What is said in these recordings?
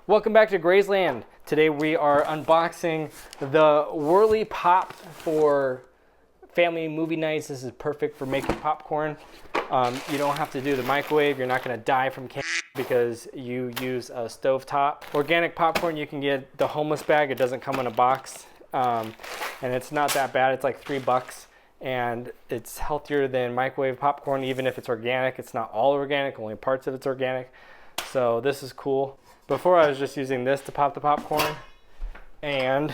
Welcome back to Grazeland. Today we are unboxing the Whirly Pop for family movie nights. This is perfect for making popcorn. You don't have to do the microwave. You're not going to die from cancer because you use a stovetop. Organic popcorn, you can get the homeless bag. It doesn't come in a box, and it's not that bad. It's like $3, and it's healthier than microwave popcorn. Even if it's organic, it's not all organic. Only parts of it's organic. So this is cool. Before I was just using this to pop the popcorn, and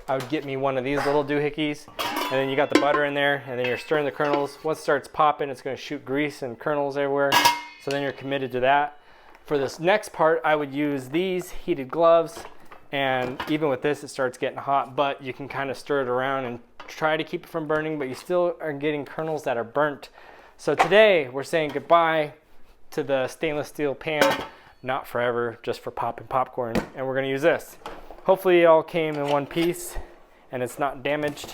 I would get me one of these little doohickeys, and then you got the butter in there, and then you're stirring the kernels. Once it starts popping, it's going to shoot grease and kernels everywhere, so then you're committed to that. For this next part, I would use these heated gloves, and even with this, it starts getting hot, but you can kind of stir it around and try to keep it from burning, but you still are getting kernels that are burnt. So today, we're saying goodbye to the stainless steel pan. Not forever, just for popping popcorn, and we're gonna use this. Hopefully it all came in one piece and it's not damaged.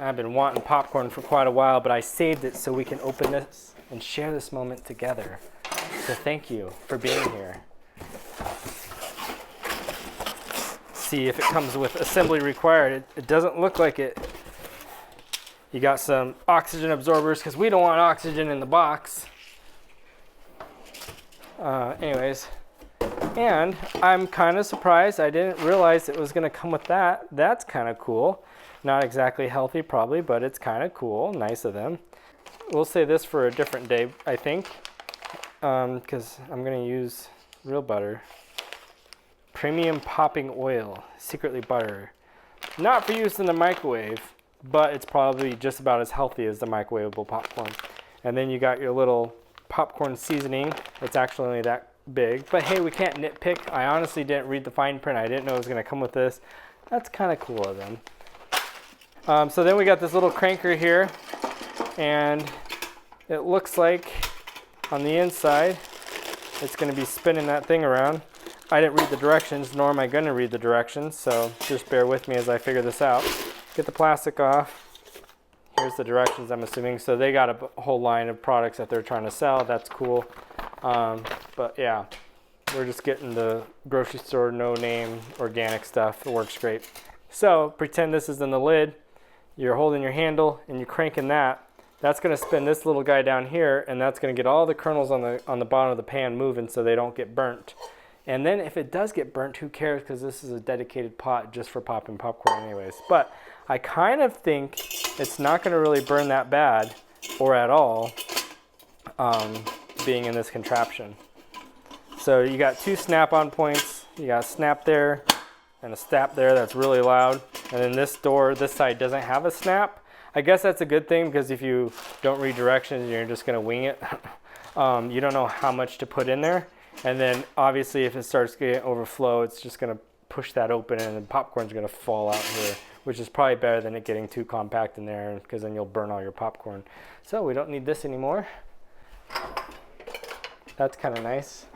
I've been wanting popcorn for quite a while, but I saved it so we can open this and share this moment together. So thank you for being here. See if it comes with assembly required. It doesn't look like it. You got some oxygen absorbers because we don't want oxygen in the box. Anyways, and I'm kind of surprised. I didn't realize it was going to come with that. That's kind of cool. Not exactly healthy probably, but it's kind of cool. Nice of them. We'll save this for a different day, I think, because I'm going to use real butter. Premium popping oil, secretly butter. Not for use in the microwave, but it's probably just about as healthy as the microwavable popcorn. And then you got your little popcorn seasoning. It's actually only that big, but hey, we can't nitpick. I honestly didn't read the fine print. I didn't know it was going to come with this. That's kind of cool of them. So then we got this little cranker here, and it looks like on the inside it's going to be spinning that thing around. I didn't read the directions, nor am I going to read the directions, so just bear with me as I figure this out. Get the plastic off. Here's the directions, I'm assuming. So they got a whole line of products that they're trying to sell. That's cool. But yeah, we're just getting the grocery store, no name, organic stuff. It works great. So pretend this is in the lid. You're holding your handle and you're cranking that. That's going to spin this little guy down here, and that's going to get all the kernels on the bottom of the pan moving so they don't get burnt. And then if it does get burnt, who cares, because this is a dedicated pot just for popping popcorn anyways. But I kind of think it's not going to really burn that bad or at all being in this contraption. So you got two snap-on points. You got a snap there and a snap there that's really loud. And then this door, this side doesn't have a snap. I guess that's a good thing, because if you don't read directions, you're just going to wing it. You don't know how much to put in there. And then obviously if it starts getting overflow, it's just going to push that open and the popcorn's going to fall out here, which is probably better than it getting too compact in there, because then you'll burn all your popcorn. So we don't need this anymore. That's kind of nice.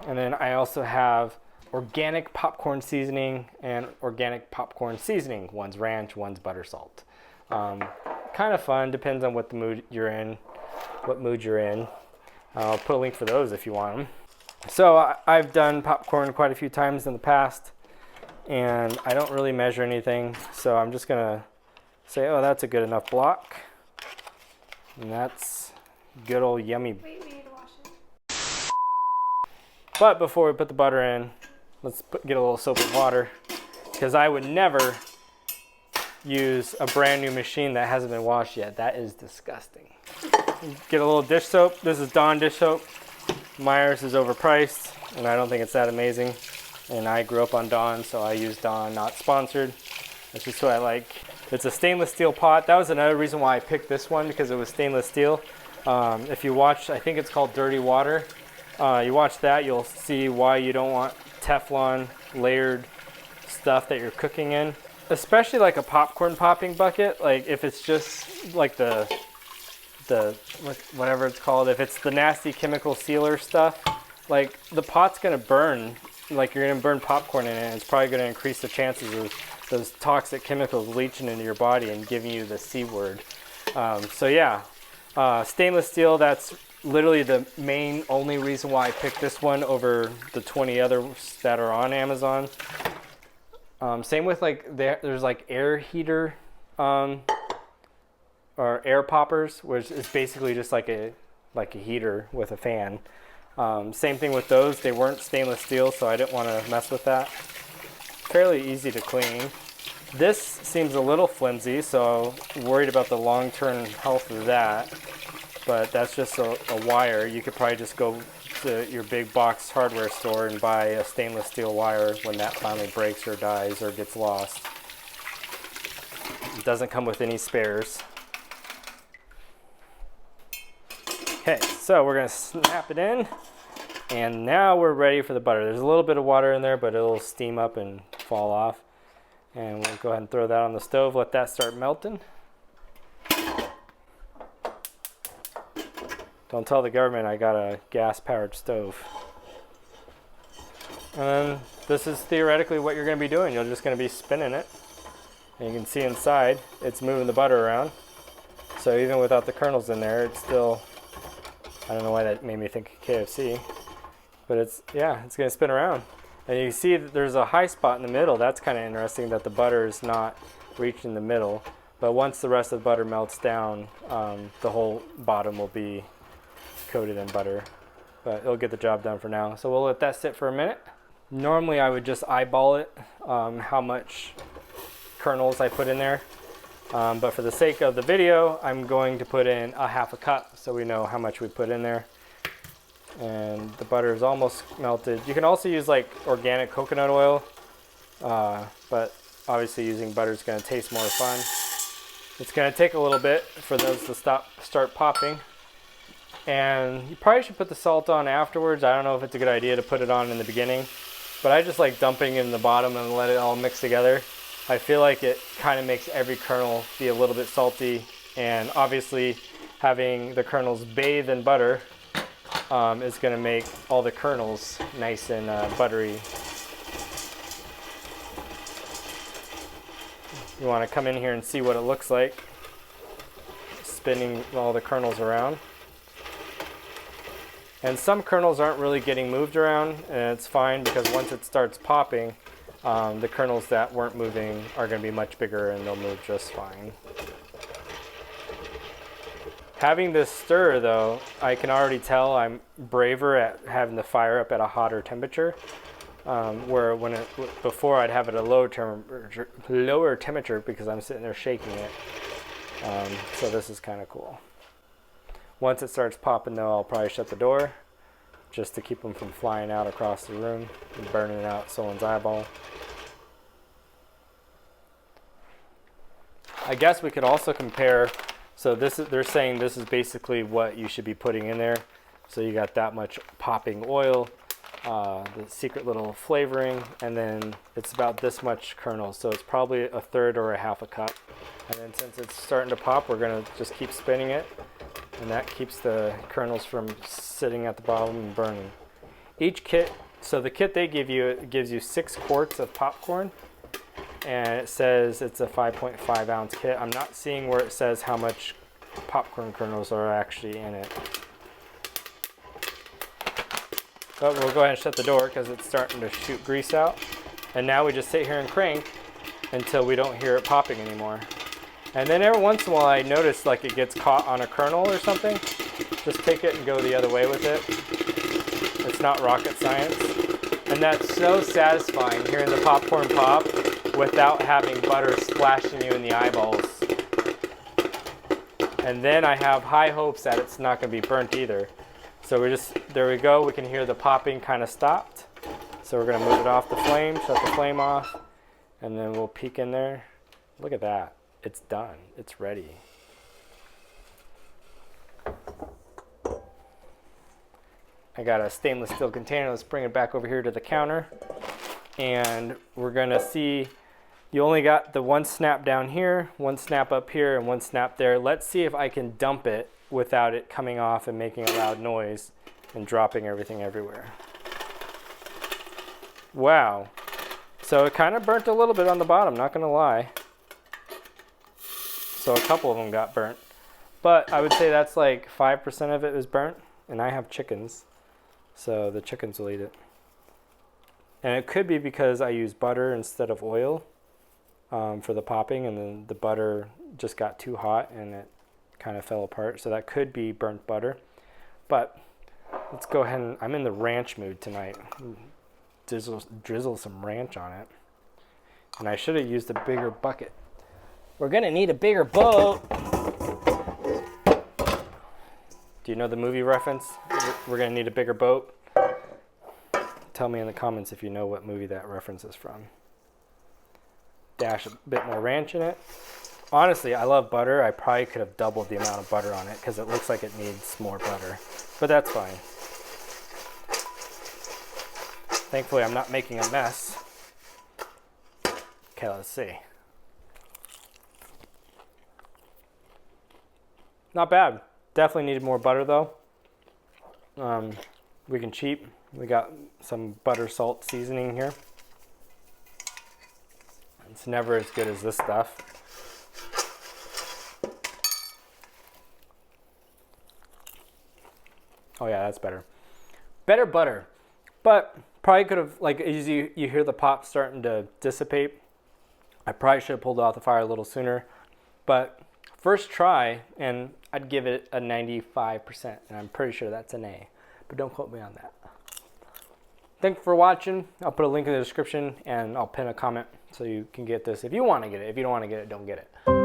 And then I also have organic popcorn seasoning and organic popcorn seasoning. One's ranch, one's butter salt. Kind of fun, depends on what the mood you're in, what mood you're in. I'll put a link for those if you want them. So I've done popcorn quite a few times in the past, and I don't really measure anything. So I'm just gonna say, oh, that's a good enough block. And that's good old yummy. Wait, we need to wash it. But before we put the butter in, let's get a little soap and water, because I would never use a brand new machine that hasn't been washed yet. That is disgusting. Get a little dish soap. This is Dawn dish soap. Meijer's is overpriced, and I don't think it's that amazing. And I grew up on Dawn, so I use Dawn, not sponsored. That's just what I like. It's a stainless steel pot. That was another reason why I picked this one, because it was stainless steel. If you watch, I think it's called Dirty Water. You watch that, you'll see why you don't want Teflon layered stuff that you're cooking in. Especially like a popcorn popping bucket. Like if it's just like the whatever it's called, if it's the nasty chemical sealer stuff, like the pot's gonna burn, like you're gonna burn popcorn in it, and it's probably gonna increase the chances of those toxic chemicals leaching into your body and giving you the C word. So yeah, stainless steel, that's literally the main only reason why I picked this one over the 20 others that are on Amazon. Same with like there's like air heater or air poppers, which is basically just like a heater with a fan. Same thing with those. They weren't stainless steel, so I didn't want to mess with that. Fairly easy to clean. This seems a little flimsy, so worried about the long-term health of that. But that's just a wire. You could probably just go to your big box hardware store and buy a stainless steel wire when that finally breaks or dies or gets lost. It doesn't come with any spares. Okay, so we're gonna snap it in, and now we're ready for the butter. There's a little bit of water in there, but it'll steam up and fall off. And we'll go ahead and throw that on the stove, let that start melting. Don't tell the government I got a gas-powered stove. And then this is theoretically what you're going to be doing. You're just going to be spinning it. And you can see inside, it's moving the butter around. So even without the kernels in there, it's still, I don't know why that made me think of KFC. But it's going to spin around. And you see that there's a high spot in the middle. That's kind of interesting that the butter is not reaching the middle. But once the rest of the butter melts down, the whole bottom will be coated in butter, but it'll get the job done for now. So we'll let that sit for a minute. Normally I would just eyeball it, how much kernels I put in there, but for the sake of the video I'm going to put in a half a cup so we know how much we put in there. And the butter is almost melted. You can also use like organic coconut oil, but obviously using butter is going to taste more fun. It's going to take a little bit for those to start popping. And you probably should put the salt on afterwards. I don't know if it's a good idea to put it on in the beginning, but I just like dumping it in the bottom and let it all mix together. I feel like it kind of makes every kernel be a little bit salty, and obviously having the kernels bathe in butter is going to make all the kernels nice and buttery. You want to come in here and see what it looks like, spinning all the kernels around. And some kernels aren't really getting moved around, and it's fine because once it starts popping, the kernels that weren't moving are going to be much bigger and they'll move just fine. Having this stir though, I can already tell I'm braver at having the fire up at a hotter temperature, where before I'd have it at a lower temperature because I'm sitting there shaking it. So this is kind of cool. Once it starts popping though, I'll probably shut the door just to keep them from flying out across the room and burning out someone's eyeball. I guess we could also compare, so they're saying this is basically what you should be putting in there. So you got that much popping oil, the secret little flavoring, and then it's about this much kernel. So it's probably a third or a half a cup. And then since it's starting to pop, we're gonna just keep spinning it. And that keeps the kernels from sitting at the bottom and burning. Each kit, so the kit they give you, it gives you 6 quarts of popcorn, and it says it's a 5.5 ounce kit. I'm not seeing where it says how much popcorn kernels are actually in it. But we'll go ahead and shut the door because it's starting to shoot grease out. And now we just sit here and crank until we don't hear it popping anymore. And then every once in a while I notice like it gets caught on a kernel or something. Just take it and go the other way with it. It's not rocket science. And that's so satisfying, hearing the popcorn pop without having butter splashing you in the eyeballs. And then I have high hopes that it's not going to be burnt either. So there we go, we can hear the popping kind of stopped. So we're going to move it off the flame, shut the flame off, and then we'll peek in there. Look at that. It's done. It's ready. I got a stainless steel container. Let's bring it back over here to the counter. And we're going to see, you only got the one snap down here, one snap up here, and one snap there. Let's see if I can dump it without it coming off and making a loud noise and dropping everything everywhere. Wow. So it kind of burnt a little bit on the bottom, not going to lie. So a couple of them got burnt, but I would say that's like 5% of it is burnt. and I have chickens, so the chickens will eat it. And it could be because I use butter instead of oil for the popping, and then the butter just got too hot and it kind of fell apart. So that could be burnt butter. But let's go ahead and, I'm in the ranch mood tonight. Drizzle some ranch on it. And I should have used a bigger bucket. We're gonna need a bigger boat. Do you know the movie reference? We're gonna need a bigger boat. Tell me in the comments if you know what movie that reference is from. Dash a bit more ranch in it. Honestly, I love butter. I probably could have doubled the amount of butter on it because it looks like it needs more butter. But that's fine. Thankfully, I'm not making a mess. Okay, let's see. Not bad. Definitely needed more butter though. We can cheat. We got some butter salt seasoning here. It's never as good as this stuff. Oh yeah, that's better. Better butter. But probably could have, like, as you hear the pop starting to dissipate, I probably should have pulled it off the fire a little sooner. But first try, and I'd give it a 95%, and I'm pretty sure that's an A. But don't quote me on that. Thanks for watching. I'll put a link in the description, and I'll pin a comment so you can get this if you want to get it. If you don't want to get it, don't get it.